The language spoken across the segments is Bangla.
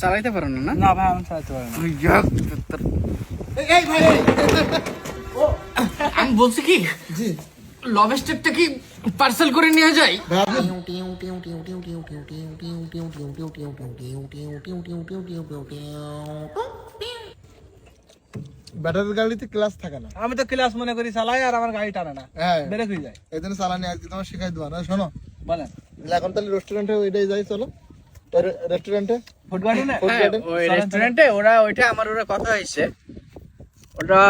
চালাইতে পারো না? না ভাই আমি চালাতে পারি না। এই ভাই ও আমি বলছি কি জি লভ স্টেপটা কি পার্সেল করে নিয়ে যাই? ব্যাটারির গাড়িতে ক্লাস থাকে না। আমি তো ক্লাস মনে করি চালাই আর আমার গাড়ি টানে না, হ্যাঁ ব্রেক হয়ে যায়। এই জন্য চালানি আজকে তোমার শেখাই দেবো না। শোনো বলেন এখন তাহলে রেস্টুরেন্টে ওইটাই যাই, চলো রেস্টুরেন্টে ফুড গার্ডেনে ওই রেস্টুরেন্টে ওরা কথা হয়েছে, ওটা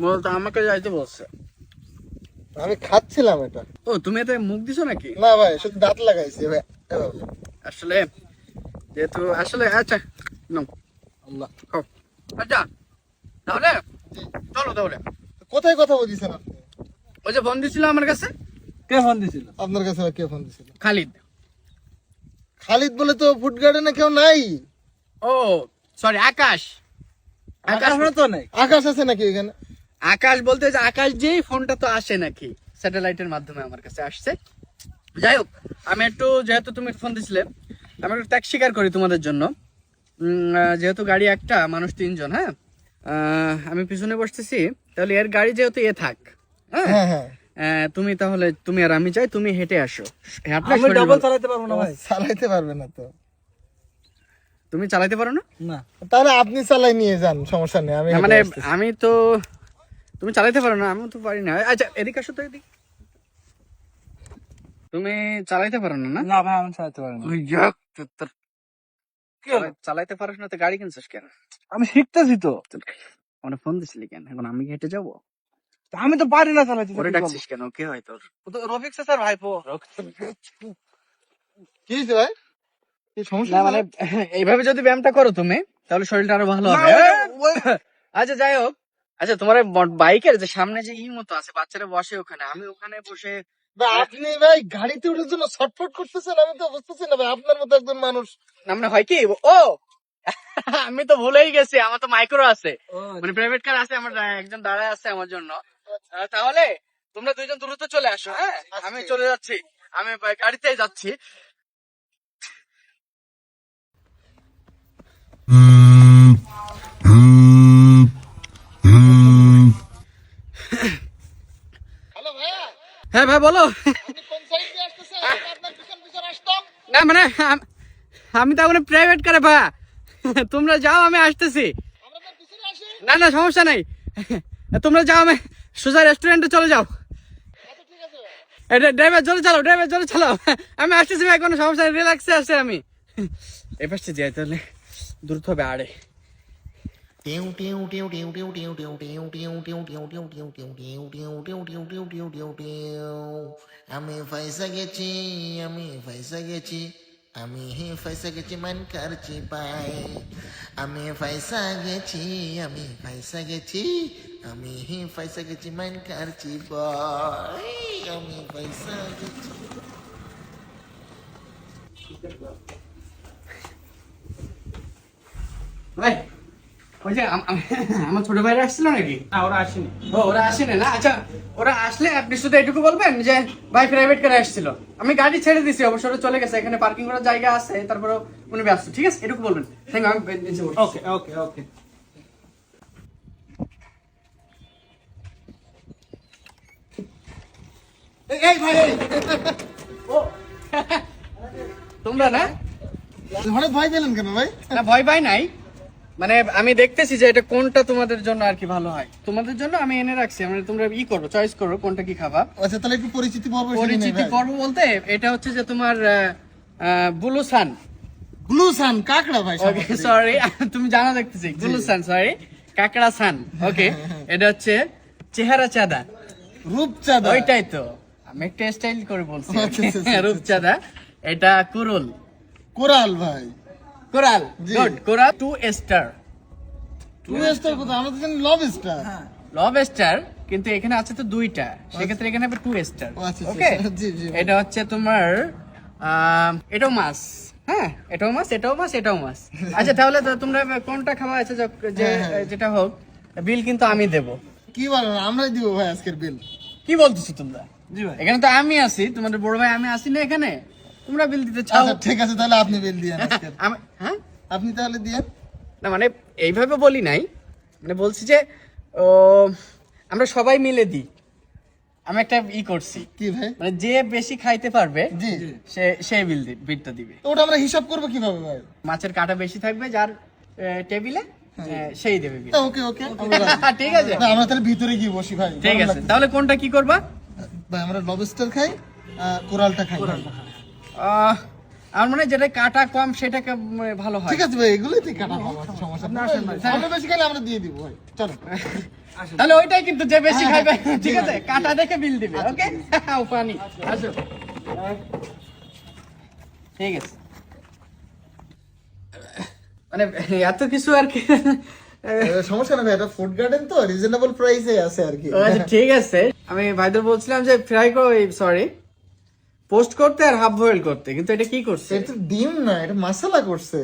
মূলত আমাকে যাইতে বলছে। আমি খাচ্ছিলাম এটা। ও তুমি এতে মুখ দিছো নাকি? না ভাই শুধু দাঁত লাগাইছি এভাবে। আসলে যেহেতু আসলে আচ্ছা নাও আল্লাহ খাও। আচ্ছা তাহলে চলো তাহলে। কোথায় কথা বলছেন আপনি? ওই যে ফোন দিছিল আমার কাছে। কে ফোন দিছিল? আপনার কাছে কে ফোন দিছিল? খালিদ। খালিদ বলে তো ফুড গার্ডেনে কেউ নাই। ও সরি আকাশ। আকাশ তো নেই। আকাশ আছে নাকি এখানে? আকাশ বলতে যে আকাশ যেই ফোনটা তো আসে নাকি স্যাটেলাইটের মাধ্যমে আমার কাছে আসছে। যাই হোক আমি একটু যেহেতু তুমি ফোন দিছিলে আমি একটু ত্যাগ স্বীকার করি তোমাদের জন্য। যেহেতু গাড়ি একটা মানুষ তিনজন, হ্যাঁ আমি পিছনে বসতেছি, তাহলে এর গাড়ি যেহেতু থাক, হ্যাঁ হ্যাঁ হ্যাঁ তুমি তাহলে তুমি আর আমি চাই তুমি হেঁটে আসো। আমি ডাবল চালাতে পারবো না ভাই। চালাইতে পারবে না তো? তুমি চালাতে পারো না? না তাহলে আপনি চালাই নিয়ে যান, সমস্যা নেই। আমি না, হেঁটে মানে আসতেছি। আমি তো তুমি চালাতে পারো না, আমি তো পারি না। আচ্ছা এদিকে আসো তো, এদিকে। তুমি চালাইতে পারো না? না ভাই আমি চালাতে পারি না। কি হলো? চালাইতে পারিস না তো গাড়ি কিনছিস কেন? আমি শিখতেছি তো। আমার ফোন দিছিলি কেন? এখন আমি কি হেঁটে যাবো? আমি তো পারি না চালাতে। ওরে ডাকছিস কেন? কে হয় তোর? রফিক স্যার ভাইপো। কি হয়েছে ভাই? কি সমস্যা? না মানে এইভাবে যদি ব্যায়ামটা করো তুমি তাহলে শরীরটা আরো ভালো হবে। আচ্ছা যাই হোক, আচ্ছা তোমার বাইকের যে সামনে যে মতো আছে বাচ্চারা বসে ওখানে, আমি ওখানে বসে ভাই, আপনি ভাই গাড়িতে ওঠার জন্য ছটফট করতেছেন, আমি তো বুঝতেছি না ভাই। আপনার মতো একজন মানুষ। না মানে হয় কি ও আমি তো ভুলেই গেছি আমার তো মাইক্রো আছে, মানে প্রাইভেট কার আছে, আমার একজন দাঁড়ায় আছে আমার জন্য। তাহলে তোমরা দুইজন দ্রুত চলে আসো, হ্যাঁ আমি চলে যাচ্ছি, আমি গাড়িতে যাচ্ছি। হ্যালো ভাইয়া, হ্যাঁ ভাই বলো। আপনি কোন সাইড দিয়ে আসতেছেন? আমি আপনার পিছন পিছন আসতাম। না মানে আমি তো এখন প্রাইভেট কারে ভাইয়া, তোমরা যাও আমি আসতেছি। আমরা তার পিছনে আসি। না না সমস্যা নাই, তোমরা যাও, আমি সোজা রেস্টুরেন্টে চলে যাও। আচ্ছা ঠিক আছে ভাই। ড্রাইভার জোরে চালাও, ড্রাইভার জোরে চালাও, আমি আসতেছি ভাই, কোনো সমস্যা নেই, রিল্যাক্সে আছে আমি। এই পাশে যাই তাহলে দ্রুত হবে আরে। আমি ফাইসা গেছি, আমি ফাইসা গেছি, আমি ফাইসা গেছি মান কারছি পাই। আমি ফাইসা গেছি, আমি ফাইসা গেছি, আমি ফাইসা গেছি মান কারছি বাই। আমি ফাইসা গেছি। ভাই ওই যে আমার ছোট ভাইরা আসছিল নাকি? না ওরা আসেনি। ও ওরা আসেনি না? আচ্ছা ওরা আসলে আপনি শুধু এটুকু বলবেন যে ভাই প্রাইভেট কারে আসছিল, আমি গাড়ি ছেড়ে দিছি, অবশ্য ওরা চলে গেছে, এখানে পার্কিং করার জায়গা আছে, তারপরে উনি ব্যস্ত, ঠিক আছে এটুকু বলবেন। থ্যাংক ইউ, আমি নিচে বসছি। ওকে ওকে ওকে। এই ভাই, তোমরা না হঠাৎ ভয় পেলেন কেন ভাই? না ভয় পাই নাই, মানে আমি দেখতেছি যে এটা কোনটা তোমাদের জন্য আর কি ভালো হয়, তোমাদের জন্য আমি এনে রাখছি, মানে তোমরা করো, চয়েস করো কোনটা কি খাবা। আচ্ছা তাহলে একটু পরিচিতি পর্ব শুনে নেই পরিচিতি ভাই। পর্ব বলতে এটা হচ্ছে যে তোমার ব্লু সান। ব্লু সান কাকড়া ভাই। ওকে সরি, তুমি জানা দেখতেছি ব্লু সান, সরি কাকড়া সান। ওকে এটা হচ্ছে চেহারা চাঁদা, রূপচাঁদা। ওইটাই তো, আমি একটা স্টাইল করে বলছি। আচ্ছা, আচ্ছা, আচ্ছা, রূপচাঁদা, এটা কুরুল। কোরাল ভাই। কোরাল, জি। গুড, কোরাল 2 স্টার। টু স্টার কোথায়? আমরা তো জানি লব স্টার। লব স্টার, কিন্তু এখানে আছে তো দুইটা, সেক্ষেত্রে এখানে হবে 2 স্টার। ও আচ্ছা, ওকে আচ্ছা, জি, জি। এটা হচ্ছে তোমার এটাও মাছ, হ্যাঁ এটাও মাছ, এটাও মাছ, এটাও মাছ। আচ্ছা তাহলে তো তোমরা কোনটা খাওয়া আছে যেটা হোক, বিল কিন্তু আমি দেব। কি বলেন? আমরাই দিব ভাই আজকের বিল। কি বলতেছো তোমরা? জি ভাই। এখানে তো আমি আছি, তোমাদের বড় ভাই আমি আছি না এখানে, তোমরা বিল দিতে চাও? আচ্ছা ঠিক আছে তাহলে আপনি বিল দিয়ে আজকের। হ্যাঁ আপনি তাহলে দিয়ে না মানে এইভাবে বলি নাই, মানে বলছি যে ও আমরা সবাই মিলে দিই। আমি একটা করছি, কি ভাই? মানে যে বেশি খাইতে পারবে জি সে বিলটা দিবে। তো ওটা আমরা হিসাব করবো কিভাবে ভাই? মাছের কাটা বেশি থাকবে যার টেবিলে, সেই দেবে বিল। ওকে ওকে ঠিক আছে, না আমরা তাহলে ভিতরে গিয়ে বসি ভাই। ঠিক গরম আছে। লাগছে। তাহলে কোনটা কি করবা? ভাই আমরা লবস্টার খাই, কোরালটা খাই। আমার মনে হয় যেটা কাটা কম সেটা ভালো হয়। ঠিক আছে ভাই, এগুলোই তো কাটা পাবো, সমস্যা নেই। আমরা বেশি খেলে আমরা দিয়ে দিব ভাই, চলো। তাহলে ওইটাই কিন্তু যে বেশি খাইবে, ঠিক আছে, কাটা দেখে বিল দিবে। ওকে, পানি আসো। ঠিক আছে, মানে এত কিছু আর কি। সমস্যা না ভাই, এটা ফুড গার্ডেন তো রিজনেবল প্রাইসে আছে আর কি। আচ্ছা ঠিক আছে, আমি ভাইদের বলছিলাম যে ফ্রাই সরি পোস্ট করতে আর হাফ বয়েল করতে, কিন্তু এটা কি করছে? এটা তো ডিম না, এটা মশলা করছে।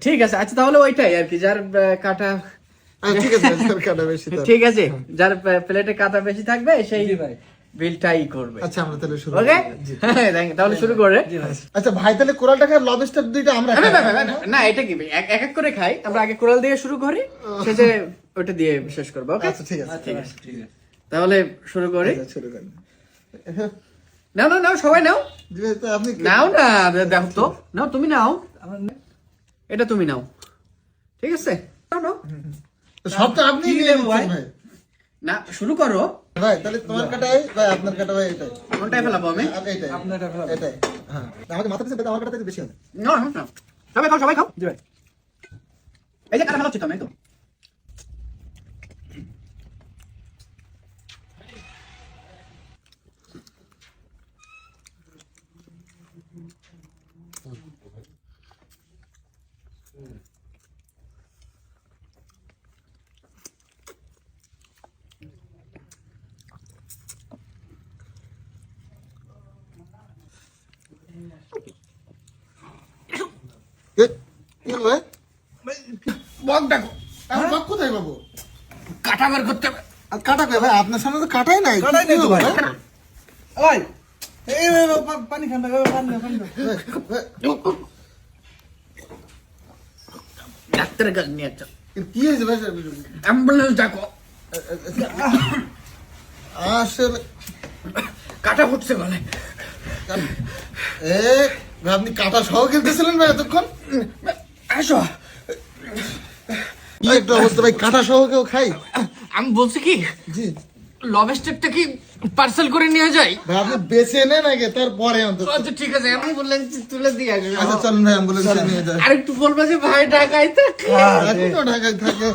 ঠিক আছে, আচ্ছা তাহলে ওইটাই আর কি, যার কাটা ঠিক আছে ভাই, স্যার কাটা বেশি তো। ঠিক আছে, যার প্লেটে কাটা বেশি থাকবে সেই বিলটাই করবে। আচ্ছা আমরা তাহলে শুরু ওকে, করি। জি। তাহলে শুরু করে। আচ্ছা ভাই, তাহলে কোরালটা খাই, লবস্টার দুইটা আমরা খাই। না এটা কি এক এক করে খাই, আমরা আগে কোরাল দিয়ে শুরু করি, শেষে ওটা দিয়ে শেষ করবো। ওকে আচ্ছা ঠিক আছে, ঠিক আছে, তাহলে শুরু করি। আচ্ছা, শুরু করি। নাও নাও নাও, সবাই নাও, জি ভাই, তো আপনি নাও না, দেখো তো, নাও তুমি নাও, এটা তুমি নাও, ঠিক আছে, নাও নাও। সব তো আপনি নিয়ে নিচ্ছেন ভাই। না শুরু করো। ভাই তাহলে তোমার কাটাই ভাই, আপনার কাটা ভাই এটাই। কোনটাই ফেলাবো আমি? এইটাই। আপনারটা ফেলাবো। এটাই। হ্যাঁ। আমাদের মাথা পিছনে আমার কাটাতে বেশি হবে। না না না, সবাই খাও, সবাই খাও। এই যে কাটা ফেলাচ্ছি তো আমি, তো কি হলো ভাই? বক ডাকো, এখন বাক কোথায় পাবো? কাটা বের করতে হবে। আর কাটা কই ভাই? আপনার সামনে তো কাটাই নাই। কাটাই নাই তো ভাই। ভাই। ওই এই পানি খান, পানি খান। ডাক্তারের কাছে নিয়ে যাও, কি হয়েছে ভাই? অ্যাম্বুলেন্স ডাকো, আসলে কাটা ফুটছে বলে। এ ভাই, আপনি কাটা সহ খেলতেছিলেন ভাই এতক্ষণ? আসো, কি একটা অবস্থা ভাই, কাটা সহ কেউ খাই? আমি বলছি কি, জি লবস্টারটা কি পার্সেল করে নিয়ে যাই? ভাই, আপনি বেছে নেন আগে, তারপরে অন্তত। আচ্ছা ঠিক আছে, আমি অ্যাম্বুলেন্স তুলে দিয়ে আসবো। আচ্ছা চলুন ভাই, অ্যাম্বুলেন্সে নিয়ে যায়। আর একটু বলবো যে ভাই ঢাকায় থাকে। এখনো ঢাকায় থাকে।